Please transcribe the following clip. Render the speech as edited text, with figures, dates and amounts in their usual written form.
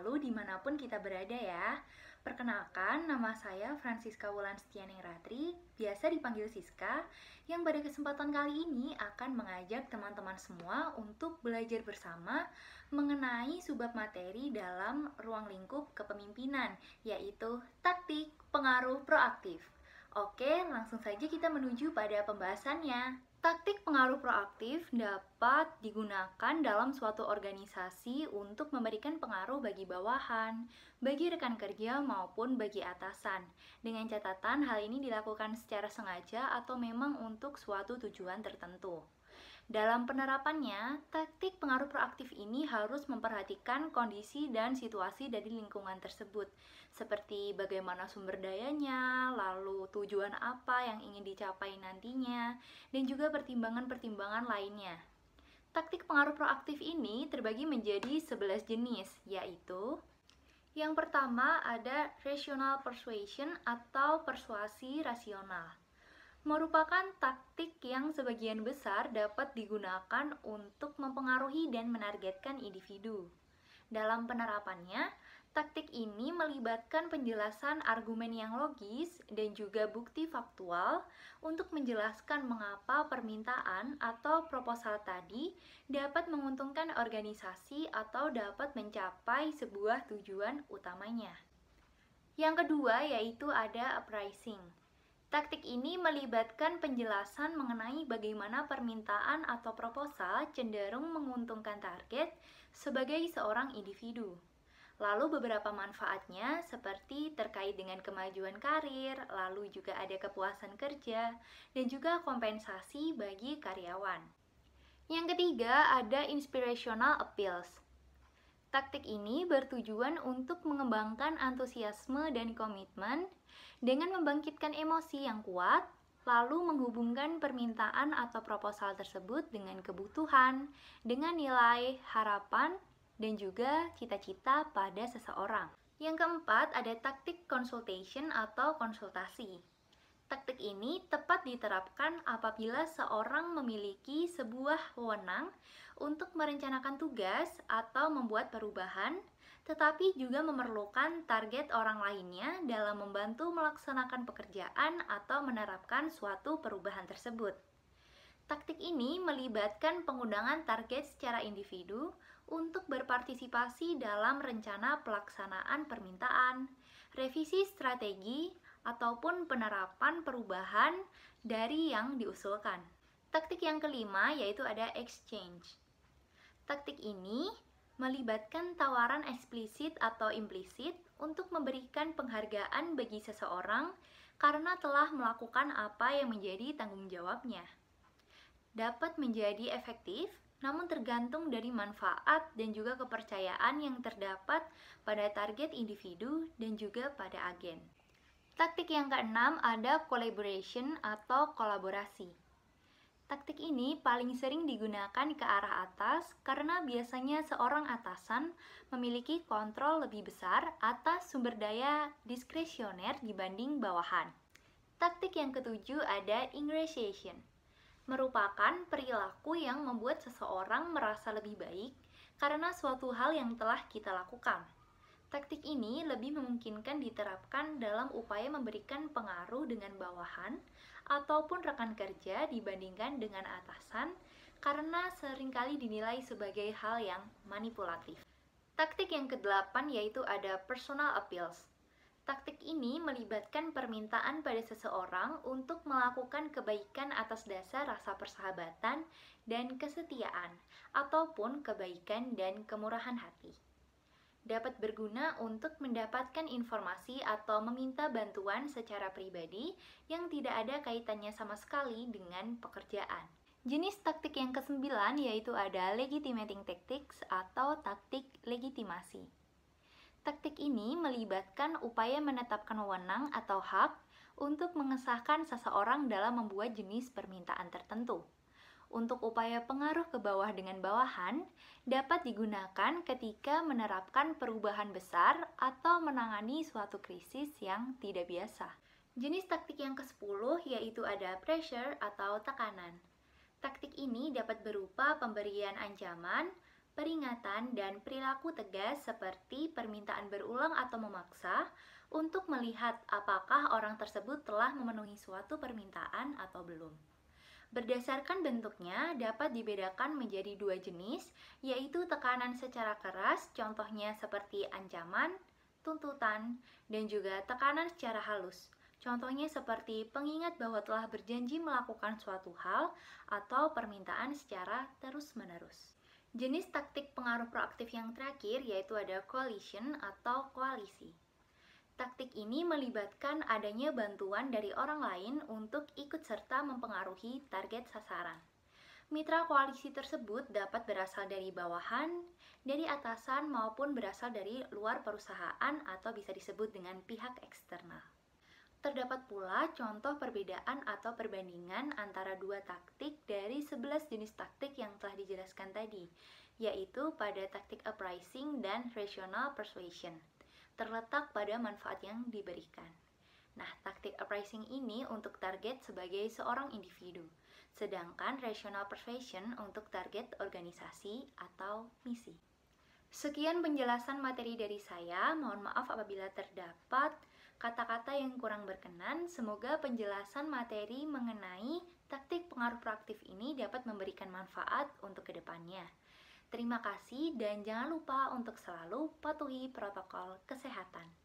selalu dimanapun kita berada ya. Perkenalkan, nama saya Francisca Wulan Setianingratri, biasa dipanggil Siska, yang pada kesempatan kali ini akan mengajak teman-teman semua untuk belajar bersama mengenai subbab materi dalam ruang lingkup kepemimpinan, yaitu taktik pengaruh proaktif. Oke, langsung saja kita menuju pada pembahasannya. Taktik pengaruh proaktif dapat digunakan dalam suatu organisasi untuk memberikan pengaruh bagi bawahan, bagi rekan kerja maupun bagi atasan. Dengan catatan hal ini dilakukan secara sengaja atau memang untuk suatu tujuan tertentu. Dalam penerapannya, taktik pengaruh proaktif ini harus memperhatikan kondisi dan situasi dari lingkungan tersebut, seperti bagaimana sumber dayanya, lalu tujuan apa yang ingin dicapai nantinya, dan juga pertimbangan-pertimbangan lainnya. Taktik pengaruh proaktif ini terbagi menjadi 11 jenis, yaitu yang pertama ada rational persuasion atau persuasi rasional. Merupakan taktik yang sebagian besar dapat digunakan untuk mempengaruhi dan menargetkan individu. Dalam penerapannya, taktik ini melibatkan penjelasan argumen yang logis dan juga bukti faktual untuk menjelaskan mengapa permintaan atau proposal tadi dapat menguntungkan organisasi atau dapat mencapai sebuah tujuan utamanya. Yang kedua yaitu ada uprising. Taktik ini melibatkan penjelasan mengenai bagaimana permintaan atau proposal cenderung menguntungkan target sebagai seorang individu. Lalu beberapa manfaatnya seperti terkait dengan kemajuan karir, lalu juga ada kepuasan kerja, dan juga kompensasi bagi karyawan. Yang ketiga ada inspirational appeals. Taktik ini bertujuan untuk mengembangkan antusiasme dan komitmen dengan membangkitkan emosi yang kuat, lalu menghubungkan permintaan atau proposal tersebut dengan kebutuhan, dengan nilai, harapan, dan juga cita-cita pada seseorang. Yang keempat ada taktik consultation atau konsultasi. Taktik ini tepat diterapkan apabila seorang memiliki sebuah wewenang untuk merencanakan tugas atau membuat perubahan, tetapi juga memerlukan target orang lainnya dalam membantu melaksanakan pekerjaan atau menerapkan suatu perubahan tersebut. Taktik ini melibatkan pengundangan target secara individu untuk berpartisipasi dalam rencana pelaksanaan permintaan, revisi strategi, ataupun penerapan perubahan dari yang diusulkan. Taktik yang kelima yaitu ada exchange. Taktik ini melibatkan tawaran eksplisit atau implisit untuk memberikan penghargaan bagi seseorang karena telah melakukan apa yang menjadi tanggung jawabnya. Dapat menjadi efektif, namun tergantung dari manfaat dan juga kepercayaan yang terdapat pada target individu dan juga pada agen. Taktik yang keenam ada collaboration atau kolaborasi. Taktik ini paling sering digunakan ke arah atas karena biasanya seorang atasan memiliki kontrol lebih besar atas sumber daya diskresioner dibanding bawahan. Taktik yang ketujuh ada ingratiation. Merupakan perilaku yang membuat seseorang merasa lebih baik karena suatu hal yang telah kita lakukan. Taktik ini lebih memungkinkan diterapkan dalam upaya memberikan pengaruh dengan bawahan ataupun rekan kerja dibandingkan dengan atasan karena seringkali dinilai sebagai hal yang manipulatif. Taktik yang kedelapan yaitu ada personal appeals. Taktik ini melibatkan permintaan pada seseorang untuk melakukan kebaikan atas dasar rasa persahabatan dan kesetiaan ataupun kebaikan dan kemurahan hati. Dapat berguna untuk mendapatkan informasi atau meminta bantuan secara pribadi yang tidak ada kaitannya sama sekali dengan pekerjaan. Jenis taktik yang kesembilan yaitu ada legitimating tactics atau taktik legitimasi. Taktik ini melibatkan upaya menetapkan wewenang atau hak untuk mengesahkan seseorang dalam membuat jenis permintaan tertentu. Untuk upaya pengaruh ke bawah dengan bawahan dapat digunakan ketika menerapkan perubahan besar atau menangani suatu krisis yang tidak biasa. Jenis taktik yang ke-10 yaitu ada pressure atau tekanan. Taktik ini dapat berupa pemberian ancaman, Peringatan dan perilaku tegas seperti permintaan berulang atau memaksa untuk melihat apakah orang tersebut telah memenuhi suatu permintaan atau belum. Berdasarkan bentuknya dapat dibedakan menjadi dua jenis, yaitu tekanan secara keras, contohnya seperti ancaman, tuntutan, dan juga tekanan secara halus. Contohnya seperti pengingat bahwa telah berjanji melakukan suatu hal atau permintaan secara terus-menerus. Jenis taktik pengaruh proaktif yang terakhir yaitu ada coalition atau koalisi. Taktik ini melibatkan adanya bantuan dari orang lain untuk ikut serta mempengaruhi target sasaran. Mitra koalisi tersebut dapat berasal dari bawahan, dari atasan maupun berasal dari luar perusahaan atau bisa disebut dengan pihak eksternal. Terdapat pula contoh perbedaan atau perbandingan antara dua taktik dari 11 jenis taktik yang telah dijelaskan tadi, yaitu pada taktik uprising dan rational persuasion, terletak pada manfaat yang diberikan. Nah, taktik uprising ini untuk target sebagai seorang individu, sedangkan rational persuasion untuk target organisasi atau misi. Sekian penjelasan materi dari saya, mohon maaf apabila terdapat kata-kata yang kurang berkenan. Semoga penjelasan materi mengenai taktik pengaruh proaktif ini dapat memberikan manfaat untuk kedepannya. Terima kasih dan jangan lupa untuk selalu patuhi protokol kesehatan.